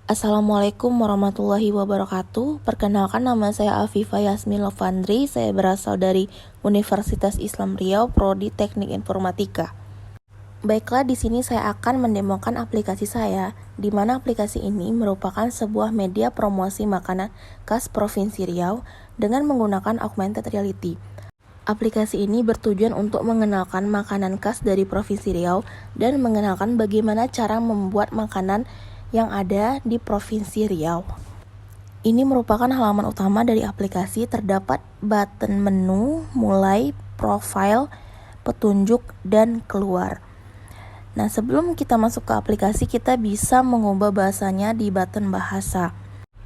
Assalamualaikum warahmatullahi wabarakatuh. Perkenalkan, nama saya Afifah Yasmin Lovandri. Saya berasal dari Universitas Islam Riau, Prodi Teknik Informatika. Baiklah, di sini saya akan mendemokan aplikasi saya, di mana aplikasi ini merupakan sebuah media promosi makanan khas Provinsi Riau dengan menggunakan augmented reality. Aplikasi ini bertujuan untuk mengenalkan makanan khas dari Provinsi Riau dan mengenalkan bagaimana cara membuat makanan yang ada di Provinsi Riau. Ini merupakan halaman utama dari aplikasi. Terdapat button menu, mulai, profile, petunjuk, dan keluar. Nah, sebelum kita masuk ke aplikasi, kita bisa mengubah bahasanya di button bahasa.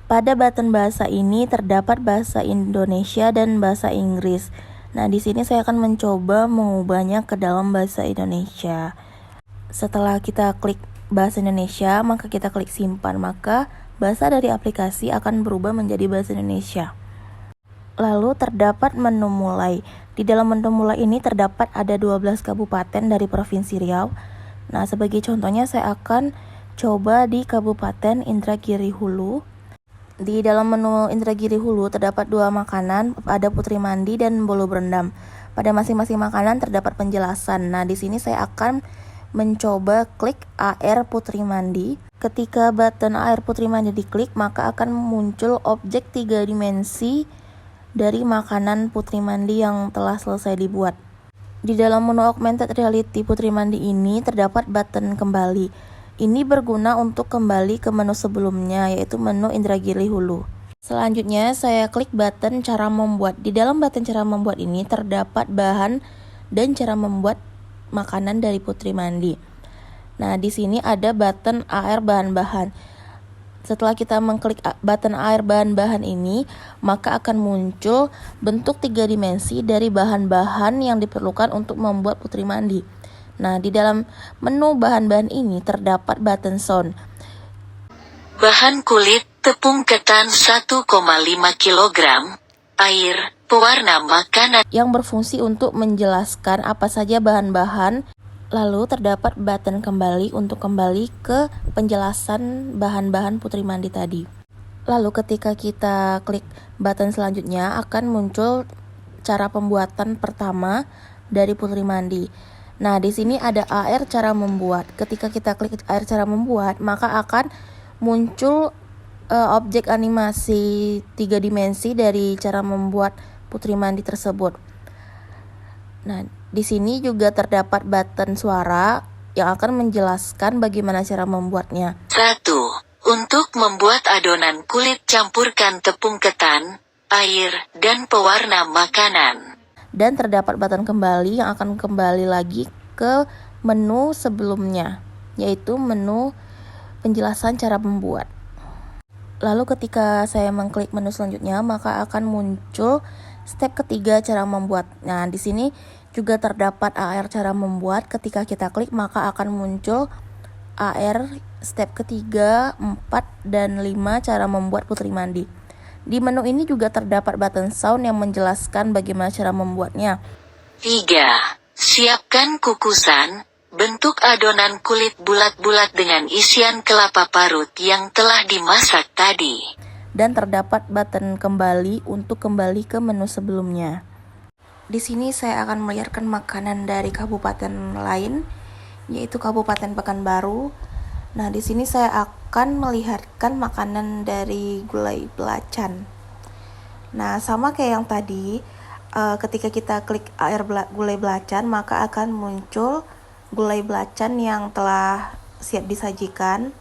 Pada button bahasa ini terdapat bahasa Indonesia dan bahasa Inggris. Nah, di sini saya akan mencoba mengubahnya ke dalam bahasa Indonesia. Setelah kita klik bahasa Indonesia, maka kita klik simpan, maka bahasa dari aplikasi akan berubah menjadi bahasa Indonesia. Lalu terdapat menu mulai. Di dalam menu mulai ini terdapat ada 12 kabupaten dari Provinsi Riau. Nah, sebagai contohnya saya akan coba di Kabupaten Indragiri Hulu. Di dalam menu Indragiri Hulu terdapat 2 makanan, ada putri mandi dan bolu berendam. Pada masing-masing makanan terdapat penjelasan. Nah, di sini saya akan mencoba klik AR Putri Mandi. Ketika button AR Putri Mandi diklik, maka akan muncul objek 3 dimensi dari makanan Putri Mandi yang telah selesai dibuat. Di dalam menu augmented reality Putri Mandi ini terdapat button kembali. Ini berguna untuk kembali ke menu sebelumnya, yaitu menu Indragiri Hulu. Selanjutnya saya klik button cara membuat. Di dalam button cara membuat ini terdapat bahan dan cara membuat makanan dari Putri Mandi. Nah, di sini ada button AR bahan-bahan. Setelah kita mengklik button AR bahan-bahan ini, maka akan muncul bentuk 3 dimensi dari bahan-bahan yang diperlukan untuk membuat Putri Mandi. Nah, di dalam menu bahan-bahan ini terdapat button sound. Bahan kulit, tepung ketan 1,5 kg, air, pewarna makanan yang berfungsi untuk menjelaskan apa saja bahan-bahan. Lalu terdapat button kembali untuk kembali ke penjelasan bahan-bahan Putri Mandi tadi. Lalu ketika kita klik button selanjutnya akan muncul cara pembuatan pertama dari Putri Mandi. Nah, di sini ada AR cara membuat. Ketika kita klik AR cara membuat, maka akan muncul objek animasi 3 dimensi dari cara membuat Putri Mandi tersebut. Nah, di sini juga terdapat button suara yang akan menjelaskan bagaimana cara membuatnya. 1. Untuk membuat adonan kulit, campurkan tepung ketan, air, dan pewarna makanan. Dan terdapat button kembali yang akan kembali lagi ke menu sebelumnya, yaitu menu penjelasan cara membuat. Lalu ketika saya mengklik menu selanjutnya, maka akan muncul step ketiga cara membuat. Nah, di sini juga terdapat AR cara membuat. Ketika kita klik, maka akan muncul AR step ketiga, 4, dan 5 cara membuat Putri Mandi. Di menu ini juga terdapat button sound yang menjelaskan bagaimana cara membuatnya. 3. Siapkan kukusan. Bentuk adonan kulit bulat-bulat dengan isian kelapa parut yang telah dimasak tadi. Dan terdapat button kembali untuk kembali ke menu sebelumnya. Di sini saya akan melihatkan makanan dari kabupaten lain, yaitu Kabupaten Pekanbaru. Nah, di sini saya akan melihatkan makanan dari gulai belacan. Nah, sama kayak yang tadi, ketika kita klik AR gulai belacan, maka akan muncul gulai belacan yang telah siap disajikan.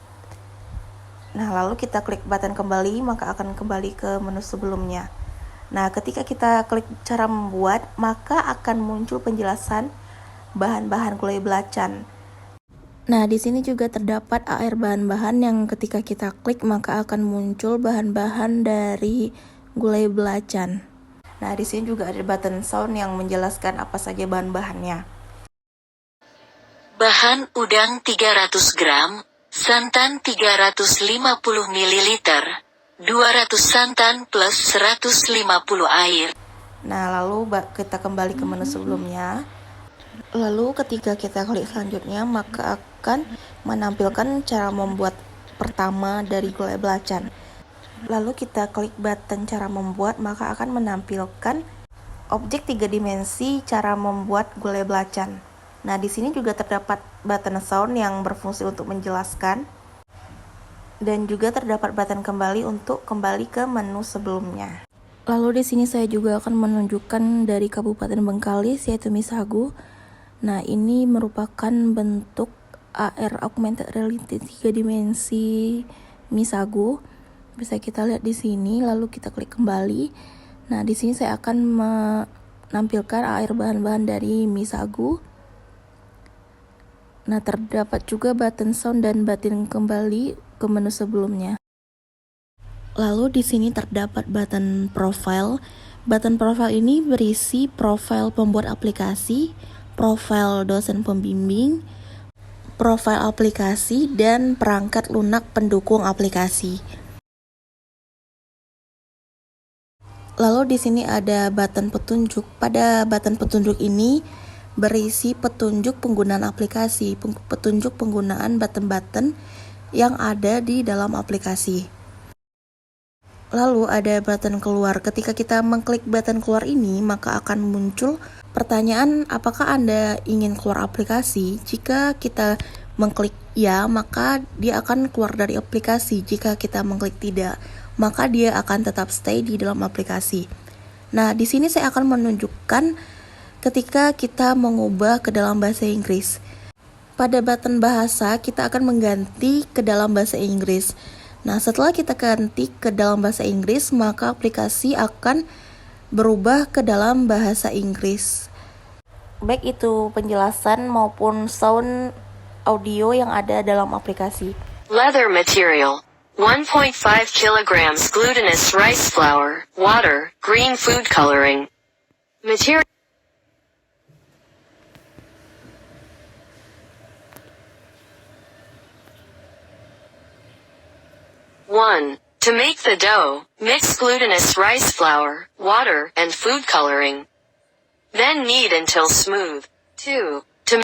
Nah, lalu kita klik button kembali, maka akan kembali ke menu sebelumnya. Nah, ketika kita klik cara membuat, maka akan muncul penjelasan bahan-bahan gulai belacan. Nah, di sini juga terdapat AR bahan-bahan yang ketika kita klik, maka akan muncul bahan-bahan dari gulai belacan. Nah, di sini juga ada button sound yang menjelaskan apa saja bahan-bahannya. Bahan udang 300 gram, santan 350 ml, 200 santan plus 150 air. Nah, lalu kita kembali ke menu sebelumnya. Lalu ketika kita klik selanjutnya, maka akan menampilkan cara membuat pertama dari gulai belacan. Lalu kita klik button cara membuat, maka akan menampilkan objek 3 dimensi cara membuat gulai belacan. Nah, di sini juga terdapat button sound yang berfungsi untuk menjelaskan, dan juga terdapat button kembali untuk kembali ke menu sebelumnya. Lalu di sini saya juga akan menunjukkan dari Kabupaten Bengkalis, yaitu Misago. Nah, ini merupakan bentuk AR augmented reality 3 dimensi Misago. Bisa kita lihat di sini, lalu kita klik kembali. Nah, di sini saya akan menampilkan AR bahan-bahan dari Misago. Nah, terdapat juga button sound dan button kembali ke menu sebelumnya. Lalu di sini terdapat button profile. Button profile ini berisi profil pembuat aplikasi, profil dosen pembimbing, profil aplikasi, dan perangkat lunak pendukung aplikasi. Lalu di sini ada button petunjuk. Pada button petunjuk ini berisi petunjuk penggunaan aplikasi, petunjuk penggunaan button-button yang ada di dalam aplikasi. Lalu ada button keluar. Ketika kita mengklik button keluar ini, maka akan muncul pertanyaan apakah Anda ingin keluar aplikasi. Jika kita mengklik ya, maka dia akan keluar dari aplikasi. Jika kita mengklik tidak, maka dia akan tetap stay di dalam aplikasi. Nah, di sini saya akan menunjukkan ketika kita mengubah ke dalam bahasa Inggris. Pada button bahasa, kita akan mengganti ke dalam bahasa Inggris. Nah, setelah kita ganti ke dalam bahasa Inggris, maka aplikasi akan berubah ke dalam bahasa Inggris. Baik itu penjelasan maupun sound audio yang ada dalam aplikasi. Leather material. 1.5 kilograms glutinous rice flour, water, green food coloring. Material. 1. To make the dough, mix glutinous rice flour, water, and food coloring. Then knead until smooth. 2. To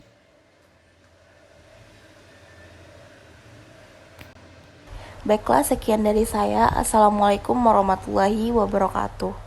Baiklah, sekian dari saya. Assalamualaikum warahmatullahi wabarakatuh.